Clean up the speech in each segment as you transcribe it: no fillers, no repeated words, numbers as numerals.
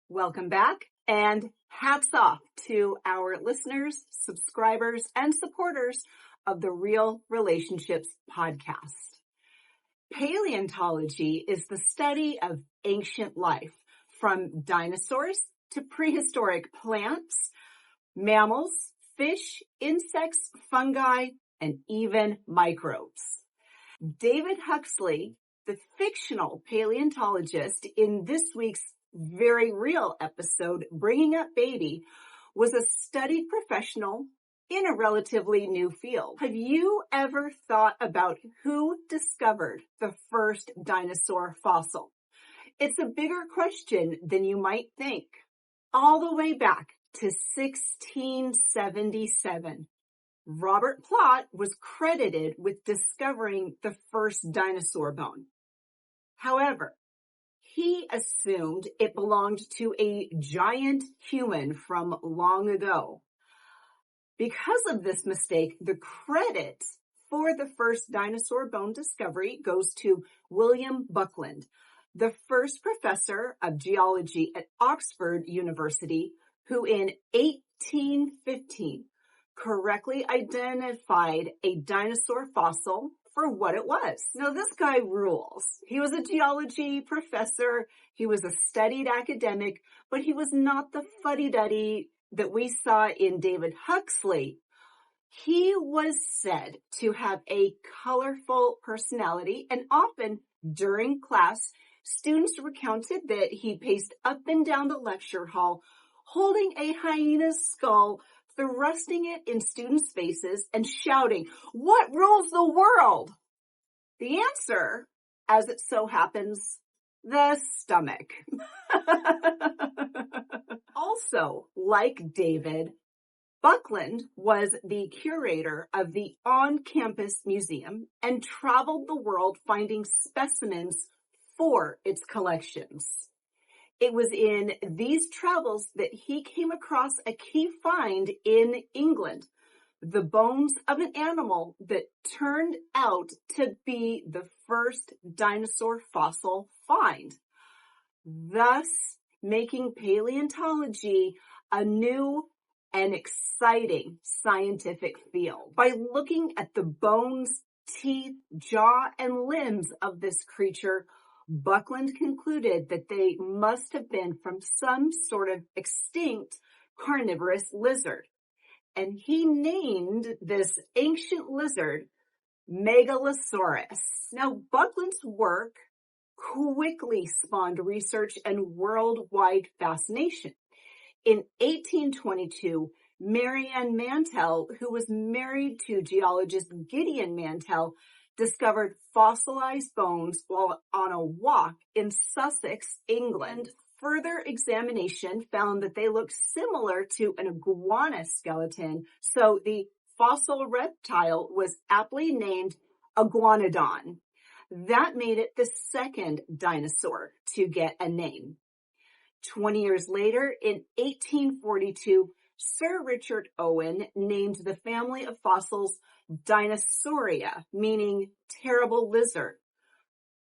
Welcome back, and hats off to our listeners, subscribers, and supporters of the Real Relationships podcast. Paleontology is the study of ancient life, from dinosaurs to prehistoric plants, mammals, fish, insects, fungi, and even microbes. David Huxley, the fictional paleontologist in this week's very real episode, Bringing Up Baby, was a studied professional in a relatively new field. Have you ever thought about who discovered the first dinosaur fossil? It's a bigger question than you might think. All the way back to 1677, Robert Plot was credited with discovering the first dinosaur bone. However, he assumed it belonged to a giant human from long ago. Because of this mistake, the credit for the first dinosaur bone discovery goes to William Buckland, the first professor of geology at Oxford University, who in 1815 correctly identified a dinosaur fossil for what it was. Now, this guy rules. He was a geology professor. He was a studied academic, but he was not the fuddy-duddy that we saw in David Huxley. He was said to have a colorful personality, and often during class, students recounted that he paced up and down the lecture hall, holding a hyena's skull, thrusting it in students' faces and shouting, "What rules the world?" The answer, as it so happens, the stomach. Also, like David, Buckland was the curator of the on-campus museum and traveled the world finding specimens for its collections. It was in these travels that he came across a key find in England, the bones of an animal that turned out to be the first dinosaur fossil find, thus making paleontology a new and exciting scientific field. By looking at the bones, teeth, jaw, and limbs of this creature, Buckland concluded that they must have been from some sort of extinct carnivorous lizard. And he named this ancient lizard Megalosaurus. Now, Buckland's work quickly spawned research and worldwide fascination. In 1822, Marianne Mantell, who was married to geologist Gideon Mantell, discovered fossilized bones while on a walk in Sussex, England. Further examination found that they looked similar to an iguana skeleton, so the fossil reptile was aptly named Iguanodon. That made it the second dinosaur to get a name. 20 years later, in 1842, Sir Richard Owen named the family of fossils Dinosauria, meaning terrible lizard.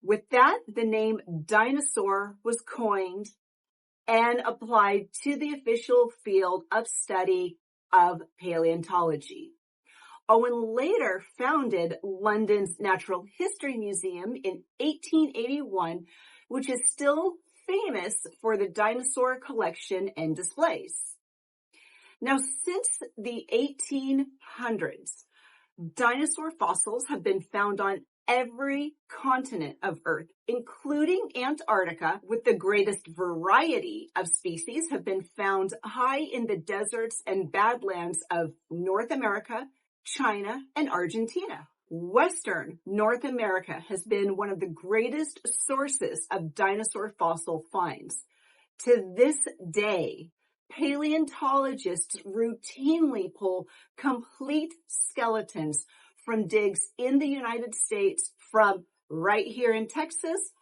With that, the name dinosaur was coined and applied to the official field of study of paleontology. Owen later founded London's Natural History Museum in 1881, which is still famous for the dinosaur collection and displays. Now, since the 1800s, dinosaur fossils have been found on every continent of Earth, including Antarctica, with the greatest variety of species have been found high in the deserts and badlands of North America, China, and Argentina. Western North America has been one of the greatest sources of dinosaur fossil finds. To this day, paleontologists routinely pull complete skeletons from digs in the United States, from right here in Texas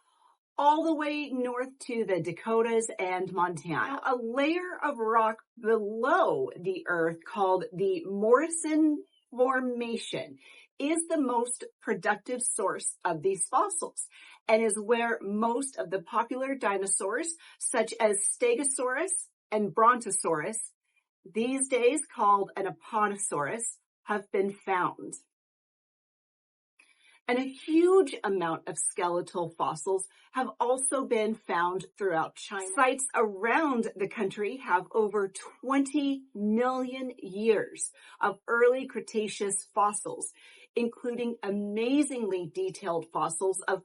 all the way north to the Dakotas and Montana. A layer of rock below the Earth called the Morrison Formation is the most productive source of these fossils. and is where most of the popular dinosaurs, such as Stegosaurus and Brontosaurus, these days called an Apatosaurus, have been found. And a huge amount of skeletal fossils have also been found throughout China. Sites around the country have over 20 million years of early Cretaceous fossils, including amazingly detailed fossils of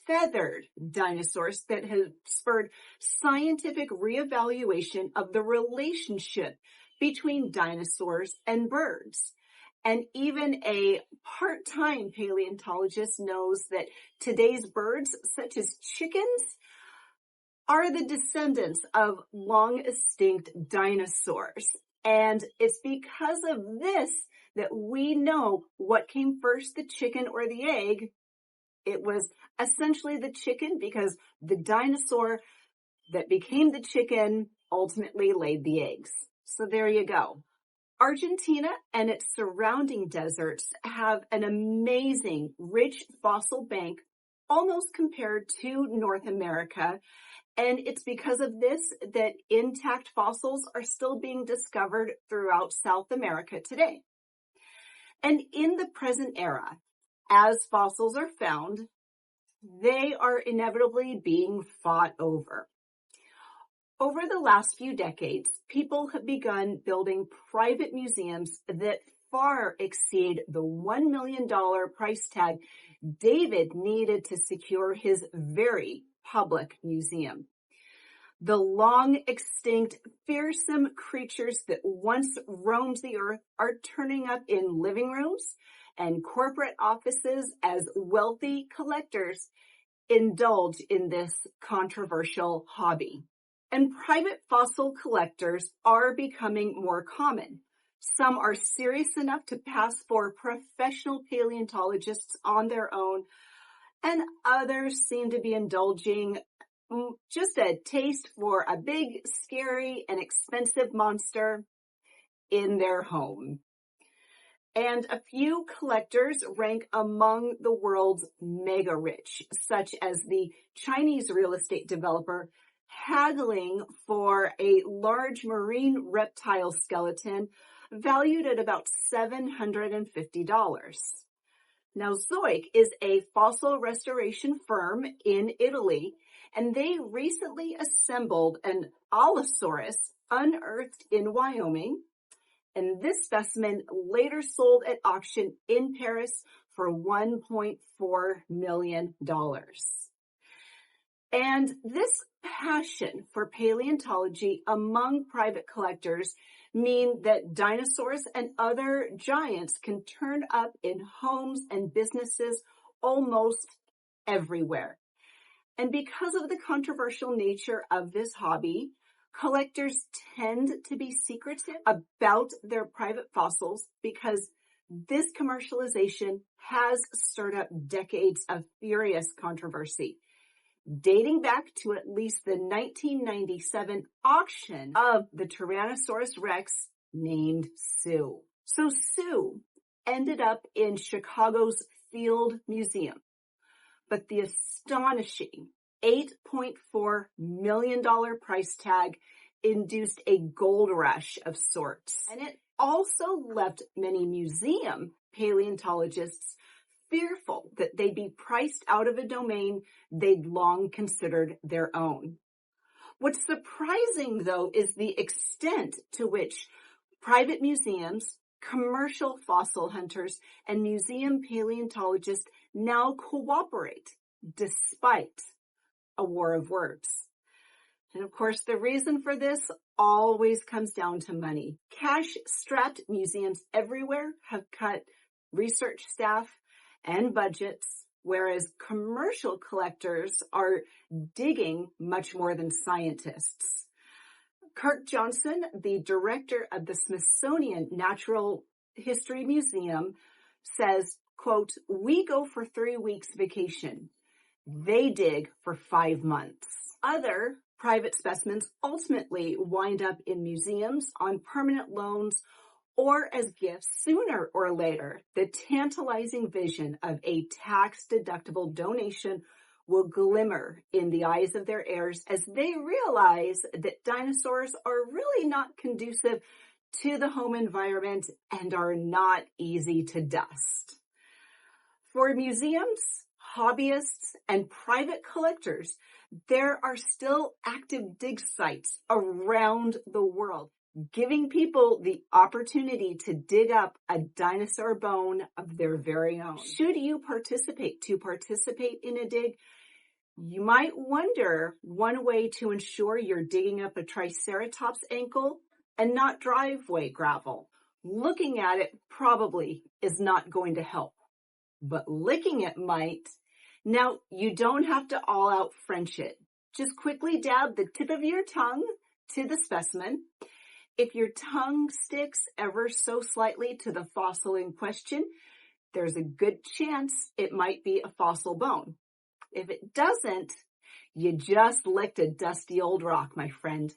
feathered dinosaurs that have spurred scientific reevaluation of the relationship between dinosaurs and birds. And even a part-time paleontologist knows that today's birds, such as chickens, are the descendants of long extinct dinosaurs. And it's because of this that we know what came first, the chicken or the egg. It was essentially the chicken because the dinosaur that became the chicken ultimately laid the eggs. So there you go. Argentina and its surrounding deserts have an amazing, rich fossil bank, almost compared to North America. And it's because of this that intact fossils are still being discovered throughout South America today. And in the present era, as fossils are found, they are inevitably being fought over. Over the last few decades, people have begun building private museums that far exceed the $1 million price tag David needed to secure his very public museum. The long extinct, fearsome creatures that once roamed the earth are turning up in living rooms and corporate offices as wealthy collectors indulge in this controversial hobby. And private fossil collectors are becoming more common. Some are serious enough to pass for professional paleontologists on their own, and others seem to be indulging just a taste for a big, scary, and expensive monster in their home. And a few collectors rank among the world's mega rich, such as the Chinese real estate developer haggling for a large marine reptile skeleton valued at about $750. Now, Zoic is a fossil restoration firm in Italy, and they recently assembled an Allosaurus unearthed in Wyoming, and this specimen later sold at auction in Paris for $1.4 million. And this passion for paleontology among private collectors mean that dinosaurs and other giants can turn up in homes and businesses almost everywhere. And because of the controversial nature of this hobby, collectors tend to be secretive about their private fossils because this commercialization has stirred up decades of furious controversy, dating back to at least the 1997 auction of the Tyrannosaurus Rex named Sue. So Sue ended up in Chicago's Field Museum, but the astonishing $8.4 million price tag induced a gold rush of sorts. And it also left many museum paleontologists fearful that they'd be priced out of a domain they'd long considered their own. What's surprising, though, is the extent to which private museums, commercial fossil hunters, and museum paleontologists now cooperate despite a war of words. And of course, the reason for this always comes down to money. Cash-strapped museums everywhere have cut research staff and budgets, whereas commercial collectors are digging much more than scientists. Kirk Johnson, the director of the Smithsonian Natural History Museum, says, quote, "We go for 3 weeks vacation. They dig for 5 months." Other private specimens ultimately wind up in museums on permanent loans or as gifts sooner or later. The tantalizing vision of a tax-deductible donation will glimmer in the eyes of their heirs as they realize that dinosaurs are really not conducive to the home environment and are not easy to dust. For museums, hobbyists, and private collectors, there are still active dig sites around the world, giving people the opportunity to dig up a dinosaur bone of their very own. Should you participate in a dig, you might wonder one way to ensure you're digging up a Triceratops ankle and not driveway gravel. Looking at it probably is not going to help, but licking it might. Now, you don't have to all out French it. Just quickly dab the tip of your tongue to the specimen. If your tongue sticks ever so slightly to the fossil in question, there's a good chance it might be a fossil bone. If it doesn't, you just licked a dusty old rock, my friend.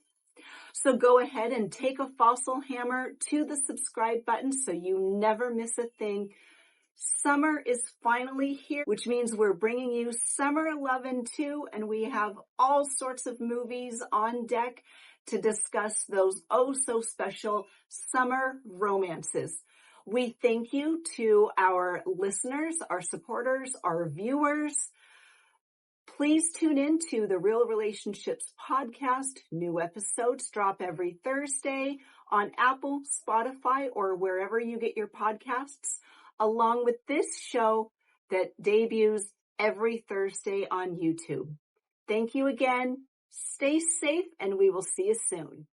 So go ahead and take a fossil hammer to the subscribe button so you never miss a thing. Summer is finally here, which means we're bringing you Summer 11 too, and we have all sorts of movies on deck to discuss those oh so special summer romances. We thank you to our listeners, our supporters, our viewers. Please tune in to the Real Relationships podcast. New episodes drop every Thursday on Apple, Spotify, or wherever you get your podcasts, along with this show that debuts every Thursday on YouTube. Thank you again. Stay safe, and we will see you soon.